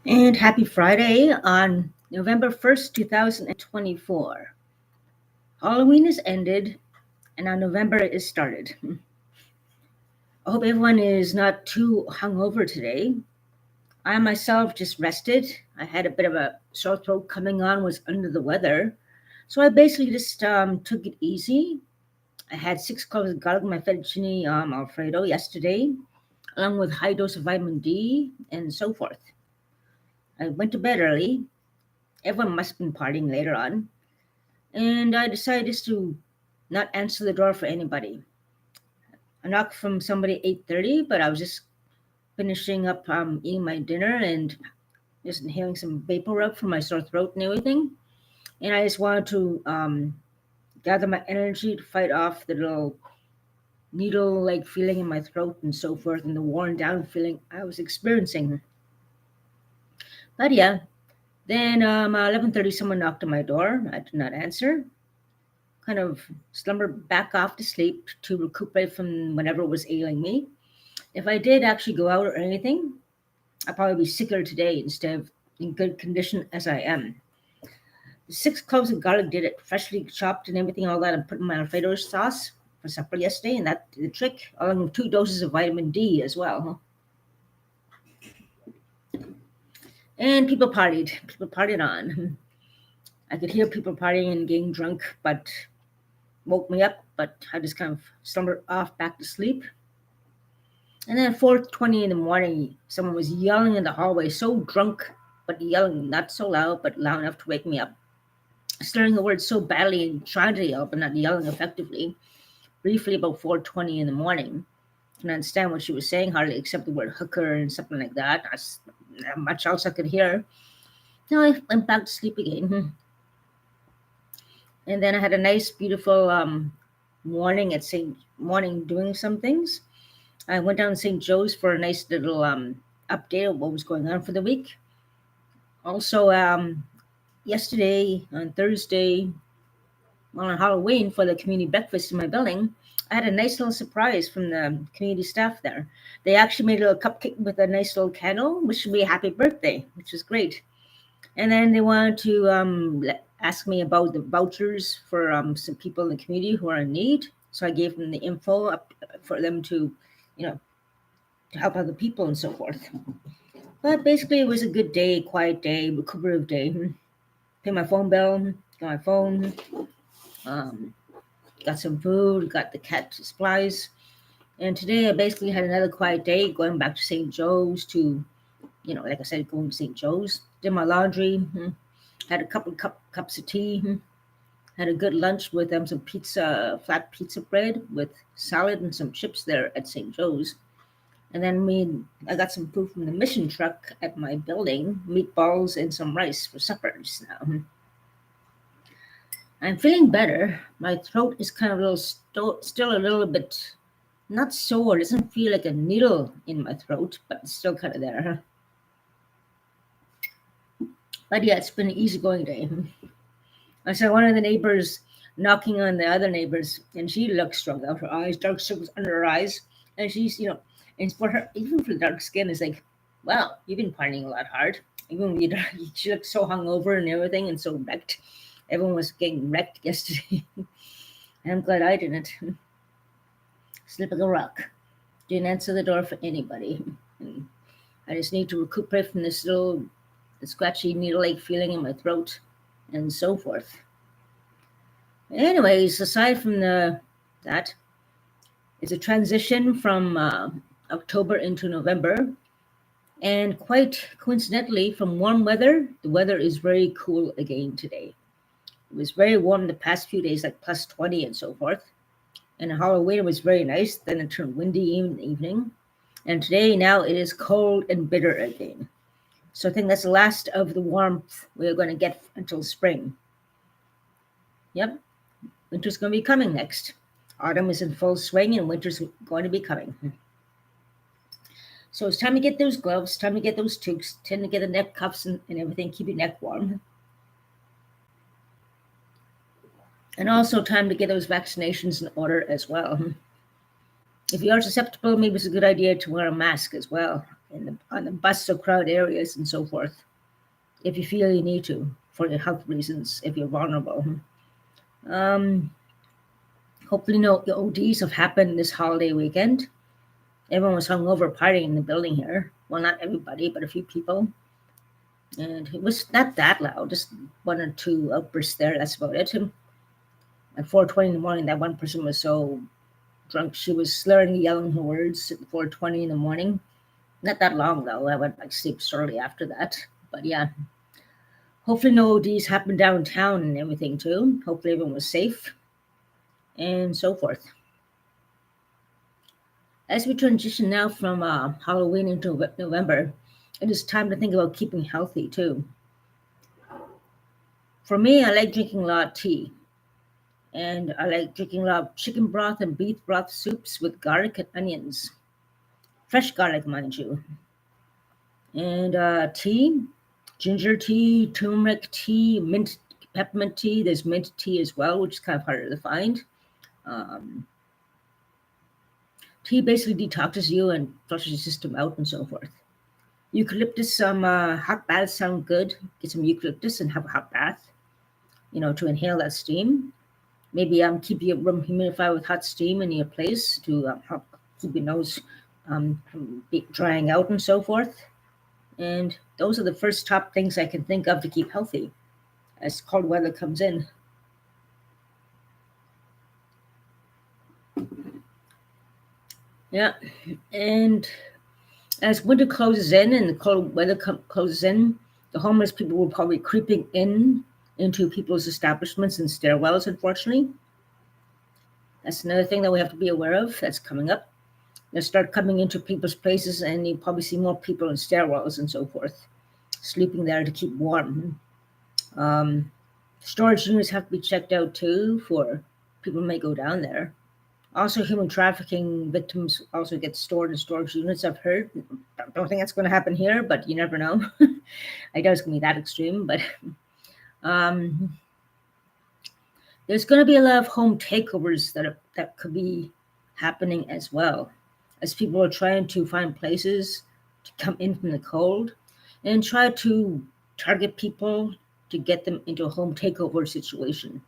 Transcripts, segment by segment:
And happy Friday on November 1st, 2024. Halloween is ended and now November is started. I hope everyone is not too hungover today. I myself just rested. I had a bit of a sore throat coming on, was under the weather. So I basically just took it easy. I had 6 cloves of garlic in my fettuccine Alfredo yesterday, along with high dose of vitamin D and so forth. I went to bed early. Everyone must have been partying later on. And I decided just to not answer the door for anybody. I knocked from somebody at 8:30, but I was just finishing up eating my dinner and just inhaling some vapor rub for my sore throat and everything. And I just wanted to gather my energy to fight off the little needle-like feeling in my throat and so forth, and the worn down feeling I was experiencing. But yeah, then 11:30, someone knocked on my door. I did not answer. Kind of slumbered back off to sleep to recuperate from whatever was ailing me. If I did actually go out or anything, I'd probably be sicker today instead of in good condition as I am. 6 cloves of garlic did it, freshly chopped and everything, all that, and put in my Alfredo sauce for supper yesterday, and that did the trick, along with 2 doses of vitamin D as well. And people partied on. I could hear people partying and getting drunk, but woke me up, but I just kind of slumbered off back to sleep. And then at 4:20 in the morning, someone was yelling in the hallway, so drunk, but yelling not so loud, but loud enough to wake me up. Slurring the words so badly and trying to yell, but not yelling effectively. Briefly, about 4:20 in the morning, I couldn't understand what she was saying hardly, except the word hooker and something like that. Not much else I could hear. Now I went back to sleep again. And then I had a nice, beautiful morning at St. Morning doing some things. I went down to St. Joe's for a nice little update of what was going on for the week. Also, yesterday on Thursday, on Halloween for the community breakfast in my building, I had a nice little surprise from the community staff there. They actually made a little cupcake with a nice little candle, wishing me a happy birthday, which was great. And then they wanted to ask me about the vouchers for some people in the community who are in need. So I gave them the info up for them to, you know, to help other people and so forth. But basically, it was a good day, quiet day, recuperative day. Pay my phone bill, got my phone, um, got some food, got the cat supplies. And today I basically had another quiet day, going back to St. Joe's to, like I said, going to St. Joe's. Did my laundry, had a couple cups of tea, had a good lunch with some pizza, flat pizza bread with salad and some chips there at St. Joe's. And then I got some food from the mission truck at my building, meatballs and some rice for supper just now. I'm feeling better. My throat is kind of a little still a little bit not sore. It doesn't feel like a needle in my throat, but it's still kind of there. But yeah, it's been an easygoing day. I saw one of the neighbors knocking on the other neighbors, and she looks strung out. Her eyes, dark circles under her eyes, and and for her, even for the dark skin, it's like, wow, you've been partying a lot hard. Even with your, she looked so hungover and everything, and so wrecked. Everyone was getting wrecked yesterday, and I'm glad I didn't. Slip like a rock. Didn't answer the door for anybody. And I just need to recuperate from this little scratchy needle-like feeling in my throat, and so forth. Anyways, aside from that, it's a transition from October into November, and quite coincidentally, from warm weather, the weather is very cool again today. It was very warm the past few days, like plus 20 and so forth. And Halloween was very nice. Then it turned windy in the evening. And today, now it is cold and bitter again. So I think that's the last of the warmth we're going to get until spring. Yep, winter's going to be coming next. Autumn is in full swing and winter's going to be coming. So it's time to get those gloves, time to get those toques, time to get the neck cuffs and everything, keep your neck warm. And also time to get those vaccinations in order as well. If you are susceptible, maybe it's a good idea to wear a mask as well. on the bus or crowd areas and so forth, if you feel you need to for your health reasons, if you're vulnerable. Um, Hopefully, no ODs have happened this holiday weekend. Everyone was hungover partying in the building here. Well, not everybody, but a few people. And it was not that loud, just one or two outbursts there. That's about it. At 4:20 in the morning, that one person was so drunk she was slurring, yelling her words at 4:20 in the morning. Not that long though. I went like sleep shortly after that. But yeah, hopefully no ODs happened downtown and everything too. Hopefully everyone was safe and so forth. As we transition now from Halloween into November, it is time to think about keeping healthy too. For me, I like drinking a lot of tea, and I like drinking a lot of chicken broth and beef broth soups with garlic and onions. Fresh garlic, mind you. And tea, ginger tea, turmeric tea, mint peppermint tea. There's mint tea as well, which is kind of harder to find. Um, Tea basically detoxes you and flushes your system out and so forth. Eucalyptus, some hot baths sound good. Get some eucalyptus and have a hot bath, to inhale that steam. Maybe keep your room humidified with hot steam in your place to help keep your nose from drying out and so forth. And those are the first top things I can think of to keep healthy as cold weather comes in. Yeah, and as winter closes in and the cold weather closes in, the homeless people will probably be creeping in into people's establishments and stairwells, unfortunately. That's another thing that we have to be aware of that's coming up. They'll start coming into people's places, and you probably see more people in stairwells and so forth, sleeping there to keep warm. Um, Storage units have to be checked out too for people who may go down there. Also, human trafficking victims also get stored in storage units, I've heard. Don't think that's going to happen here, but you never know. I doubt it's going to be that extreme, but um, there's going to be a lot of home takeovers that could be happening as well, as people are trying to find places to come in from the cold and try to target people to get them into a home takeover situation.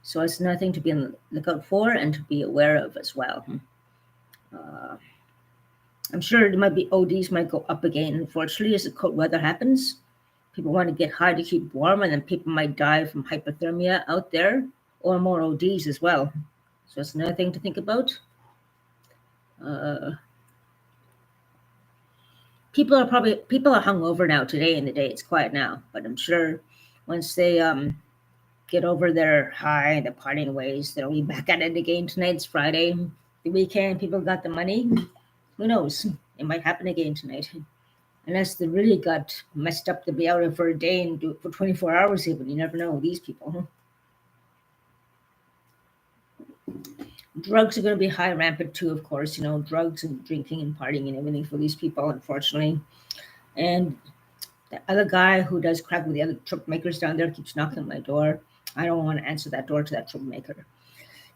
So it's nothing to be on the lookout for and to be aware of as well. Uh, I'm sure there might be ODs might go up again, unfortunately, as the cold weather happens. People want to get high to keep warm, and then people might die from hypothermia out there, or more ODs as well. So that's another thing to think about. Uh, people are hungover now today in the day. It's quiet now, but I'm sure once they get over their high, the partying ways, they'll be back at it again. Tonight's Friday, the weekend. People got the money. Who knows? It might happen again tonight. Unless they really got messed up to be out there for a day and do it for 24 hours even. You never know these people. Drugs are going to be high rampant too, of course. Drugs and drinking and partying and everything for these people, unfortunately. And the other guy who does crack with the other troublemakers down there keeps knocking on my door. I don't want to answer that door to that troublemaker.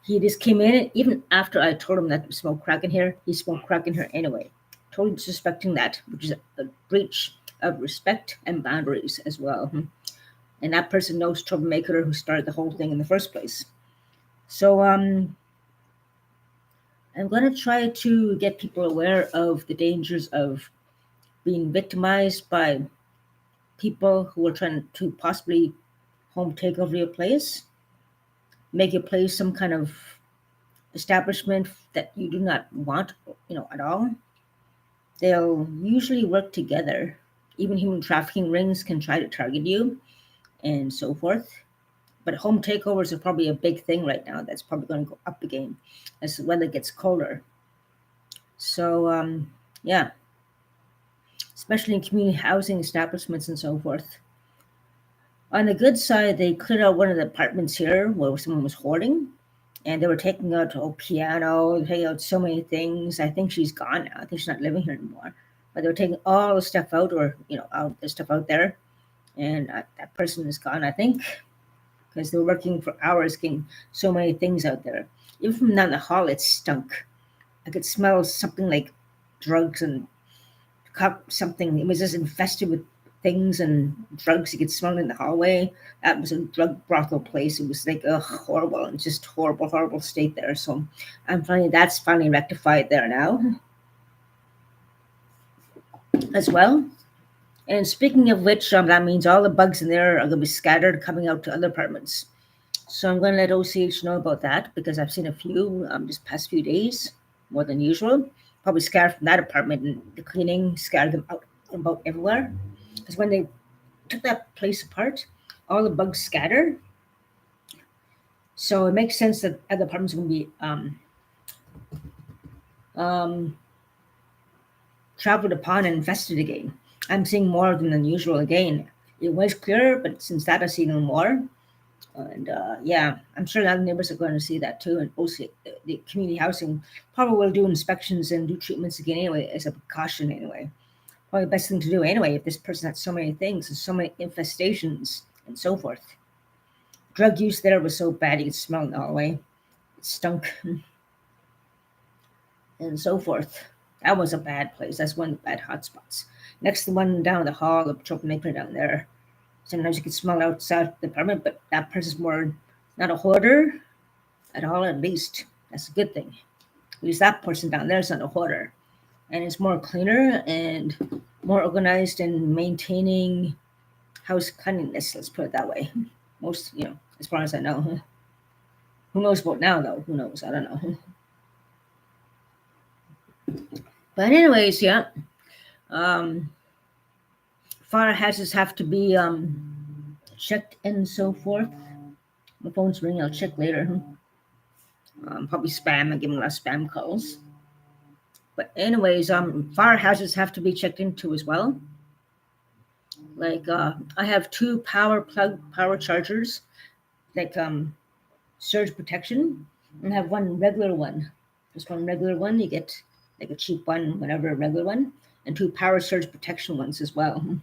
He just came in, and even after I told him that to smoke crack in here, he smoked crack in here anyway. Totally disrespecting that, which is a breach of respect and boundaries as well. And that person knows troublemaker who started the whole thing in the first place. So I'm going to try to get people aware of the dangers of being victimized by people who are trying to possibly home take over your place, make your place some kind of establishment that you do not want, at all. They'll usually work together. Even human trafficking rings can try to target you and so forth. But home takeovers are probably a big thing right now. That's probably going to go up again as the weather gets colder. So, yeah, especially in community housing establishments and so forth. On the good side, they cleared out one of the apartments here where someone was hoarding, and they were taking out a piano, taking out so many things. I think she's gone now. I think she's not living here anymore. But they were taking all the stuff out, or the stuff out there, and that person is gone, I think, because they were working for hours getting so many things out there. Even from down the hall, it stunk. I could smell something like drugs and something. It was just infested with things and drugs. You could smell in the hallway. That was a drug brothel place. It was like horrible and just horrible, horrible state there. So I'm finding that's finally rectified there now as well. And speaking of which, that means all the bugs in there are going to be scattered, coming out to other apartments. So I'm going to let OCH know about that because I've seen a few this past few days, more than usual. Probably scattered from that apartment, and the cleaning scattered them out about everywhere. Because when they took that place apart, all the bugs scattered. So it makes sense that other apartments are going to be traveled upon and infested again. I'm seeing more of them than usual again. It was clear, but since that I see no more. And yeah, I'm sure the other neighbors are going to see that too. And also, the community housing probably will do inspections and do treatments again anyway, as a precaution anyway. Probably the best thing to do anyway if this person had so many things and so many infestations and so forth. Drug use there was so bad you could smell it in the hallway. It stunk and so forth. That was a bad place. That's one of the bad hotspots. Next, the one down the hall, the troublemaker down there. Sometimes you can smell outside the apartment, but that person's more not a hoarder at all, at least. That's a good thing. At least that person down there is not a hoarder. And it's more cleaner and more organized and maintaining house cleanliness, let's put it that way. Most, as far as I know. Who knows about now, though? Who knows? I don't know. But anyways, yeah. Fire hazards have to be checked and so forth. My phone's ringing. I'll check later. Probably spam. I give them a lot of spam calls. But anyways, fire hazards have to be checked into as well. Like I have 2 power chargers, like surge protection, and I have one regular one. Just one regular one. You get like a cheap one, whatever, a regular one, and 2 power surge protection ones as well.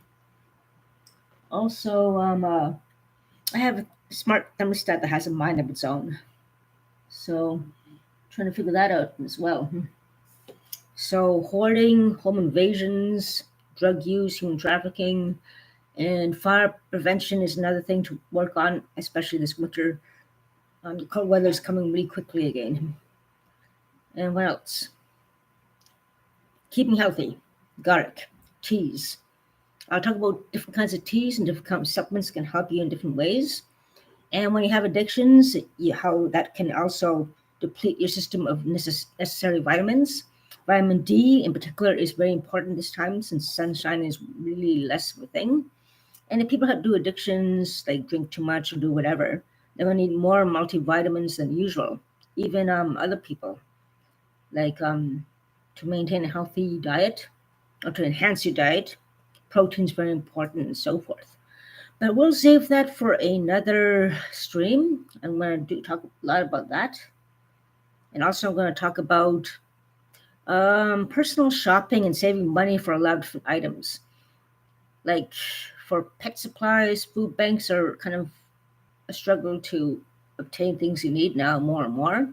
Also, I have a smart thermostat that has a mind of its own. So, trying to figure that out as well. So, hoarding, home invasions, drug use, human trafficking, and fire prevention is another thing to work on, especially this winter. The cold weather is coming really quickly again. And what else? Keeping healthy, garlic, teas. I'll talk about different kinds of teas and different kinds of supplements can help you in different ways. And when you have addictions, how that can also deplete your system of necessary vitamins. Vitamin D in particular is very important this time since sunshine is really less of a thing. And if people do addictions, like drink too much or do whatever, they're going to need more multivitamins than usual. Even other people, like to maintain a healthy diet or to enhance your diet, protein's very important and so forth. But we'll save that for another stream. I'm going to talk a lot about that. And also I'm going to talk about personal shopping and saving money for a lot of different items. Like for pet supplies, food banks are kind of a struggle to obtain things you need now more and more.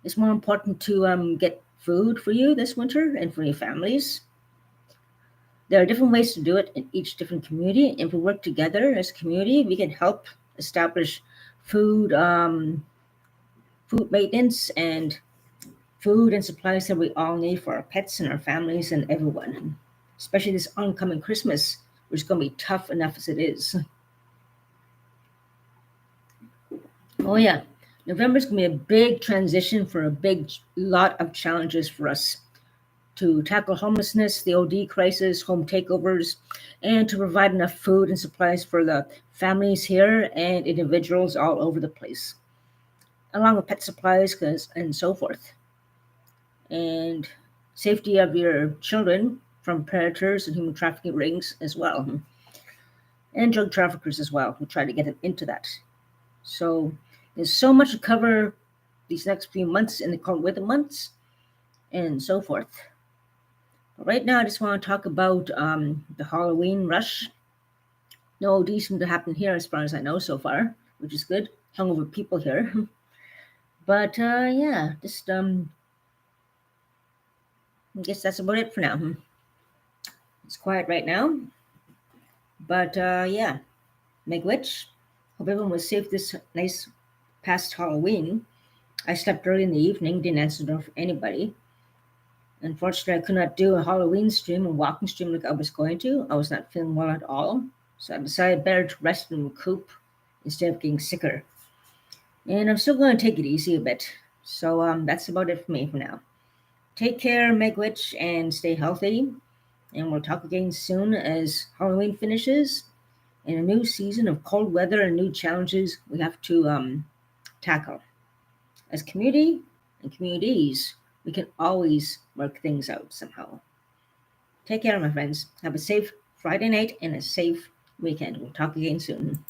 It's more important to get food for you this winter and for your families. There are different ways to do it in each different community. And if we work together as a community, we can help establish food maintenance and food and supplies that we all need for our pets and our families and everyone, especially this oncoming Christmas, which is going to be tough enough as it is. Oh, yeah. November is going to be a big transition for a big lot of challenges for us to tackle homelessness, the OD crisis, home takeovers, and to provide enough food and supplies for the families here and individuals all over the place, along with pet supplies and so forth. And safety of your children from predators and human trafficking rings as well, and drug traffickers as well, who try to get them into that. So there's so much to cover these next few months in the cold weather months and so forth. But right now, I just want to talk about the Halloween rush. No OD seem to happen here as far as I know so far, which is good. Hungover people here. But yeah, just I guess that's about it for now. It's quiet right now, but yeah, make which. Hope everyone was safe this nice past Halloween. I slept early in the evening, didn't answer the door for anybody. Unfortunately, I could not do a Halloween stream, a walking stream like I was going to. I was not feeling well at all. So I decided better to rest and recoup instead of getting sicker. And I'm still going to take it easy a bit. So that's about it for me for now. Take care, Megwitch, and stay healthy. And we'll talk again soon as Halloween finishes and a new season of cold weather and new challenges we have to tackle. As community and communities, we can always work things out somehow. Take care, my friends. Have a safe Friday night and a safe weekend. We'll talk again soon.